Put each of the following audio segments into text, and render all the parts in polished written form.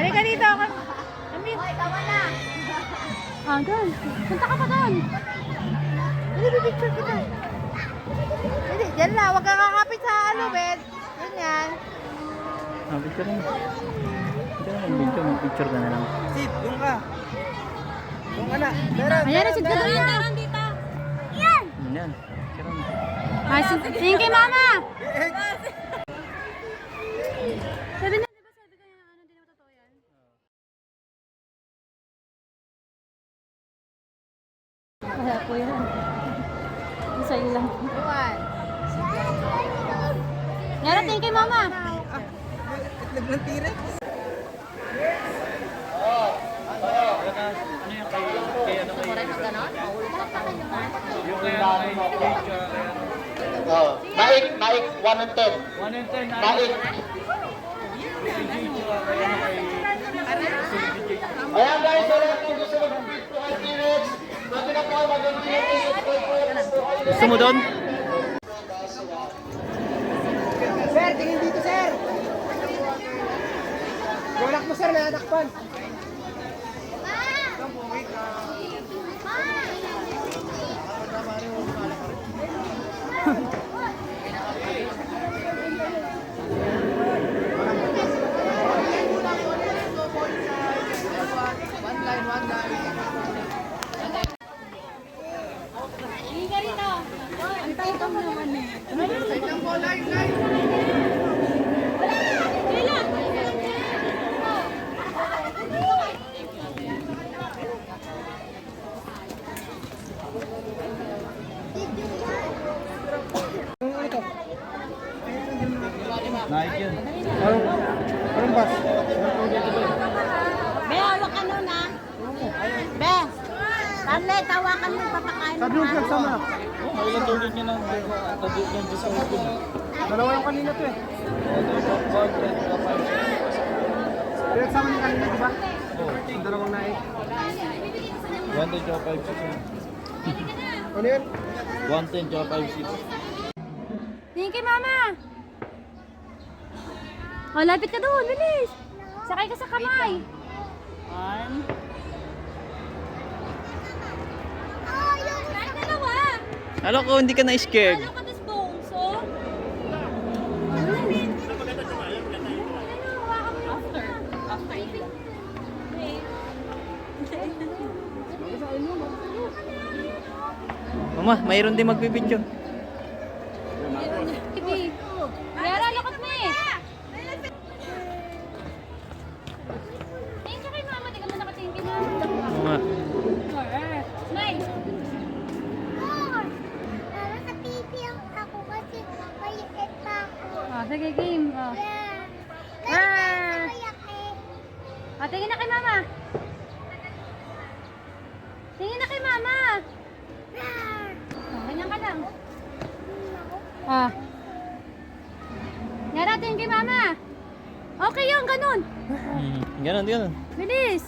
Halika dito. Kami. Ah, doon. Punta ka pa doon. Hindi, picture kita. Hindi, dyan lang. Huwag kang kakapit sa ano, bed. Ganyan. Ah, picture mo. Mag-picture ka na lang. Sid, doon ka. Doon ka na. Meron, Ayan, sit ka doon na. Yan. Yan. Picture mo. Ay, tingin kay mama. Sabi na, di ba sabi ka yung ano, di na totoo yan? Wala po yan. Sa'yo lang. Yara, tingin kay mama. Itlog ng T-Rex. Ano yung kay ano kay... Yung kay ano kay Oh, naik 1 and 10. 1 and 10. Naik. Ayan guys, sa lahat ng gusto mag-compete po kay T-Rex, pwede na po kayo mag-compete. Gusto mo doon? Sir, tingin dito, sir. Yung anak mo, sir, naanakpan. Nike yun. Anong bus? Be, hawak ka nun ah. Be, Tarle, tawakan mo, papakain mo. Sabi yung sama. May ilang tulad niya lang. Tadit yan sa ulo. Dalawa yung kanina to eh. Pinagsama niyo kanina, di ba? Yung dalawang naik. 110 tsaka 5-6. Ano yun? 110 tsaka 5-6. Tingin kay mama. Oh, lapit ka doon, bilis. Sakay ka sa kamay. 1. Ay, dalawa. Alam ko hindi ka na-scared. Alam ka tas bongso. Mama, mayroon din magbibidyo. Yara, lakot mo eh. Tingin ka kay mama, di ka man nakatingin kay mama. Mama. Smile. Sa TV ang ako kasi maliit pa ako. Oh, sige, game. Oh. Ah! Ah, tingin na kay mama. Tingin na kay mama. Oh, ganyan ka lang. Ah. Yara, tingin kay mama. Okay yun, ganun. Ganon, ganon. Bilis.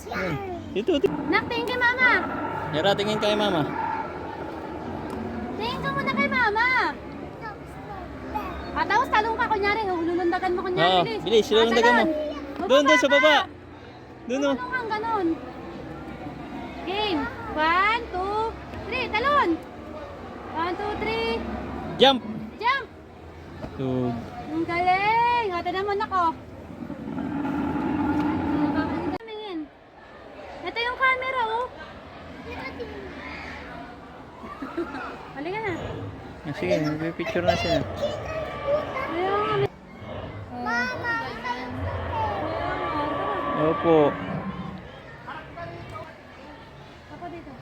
Dito, dito. Nak, tingin kay mama. Yara, tingin kay mama. Tingin ka muna kay mama. Ah, tapos talong ka, kunyari. Lulundagan mo, kunyari. Oo, Bilis. bilis, lulundagan mo. Talon. Doon, doon, sa baba. Doon, oh. Talong kang ganun. Game. 1, 2, 3. Talon. 1, 2, 3. Jump! Jump. So, Ang galing. O, tinan mo na ko. Tingin. Ito yung camera, oh. Halika na. sige, mag-picture na siya. Ayun. Mama, Opo. Ako dito.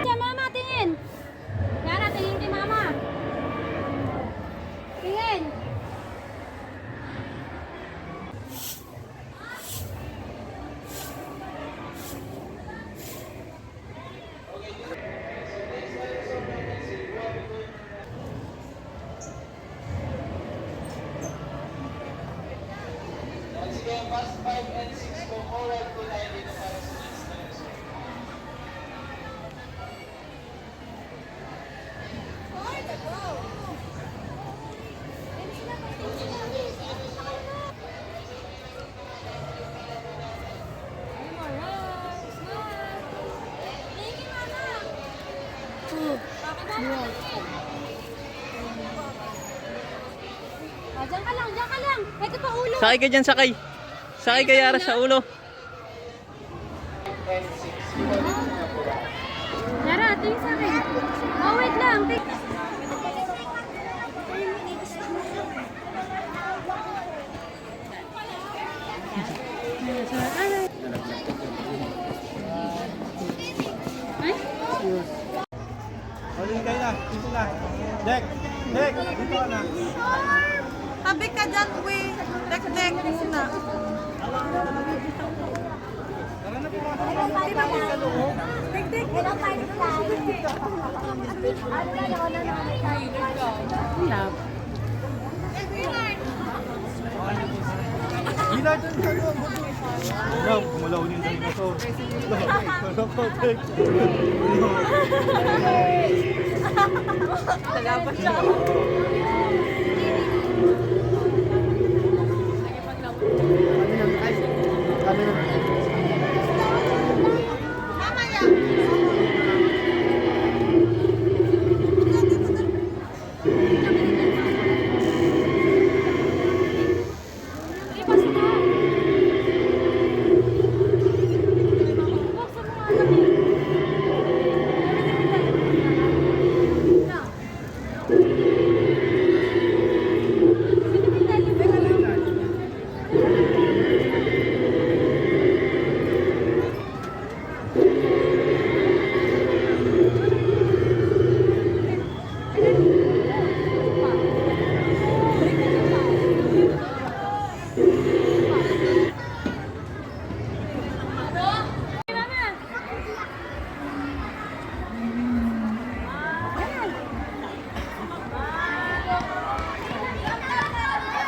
Siya, mama, tingin. Yara, tingin kay mama. Tingin. Fast 5 and 6 po, forward po tayo dito para sa next time. Or the go. Diyan ka lang, diyan ka lang. May ka pa ulo. Sakay ka dyan, sakay. Sakay ka Yara sa ulo. Yara, tingin sa akin. Oh, wait lang. Ay? Ulit kayo na. Dito na. Dek! Dek! Dito ka na. Tabi ka dyan, uwi. Dek-dek muna. Dek-dek. Ano pa yung slide? Love. Gila dyan ka doon. Love, malaw niyo yung dinosaur. Wala ko, Dek. Nalaban siya.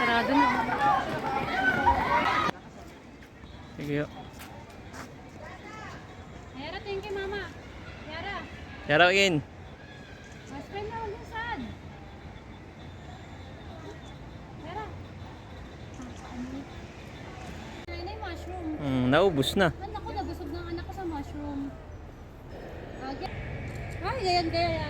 Sarado na. Sige yo. Yara, thank you, mama. Yara, Yara in. mas friend na ulit saan? Yara. Ayun na yung mushroom. Naubos na. Anak ko, nabusog ng anak ko sa mushroom. Ay, ganyan kaya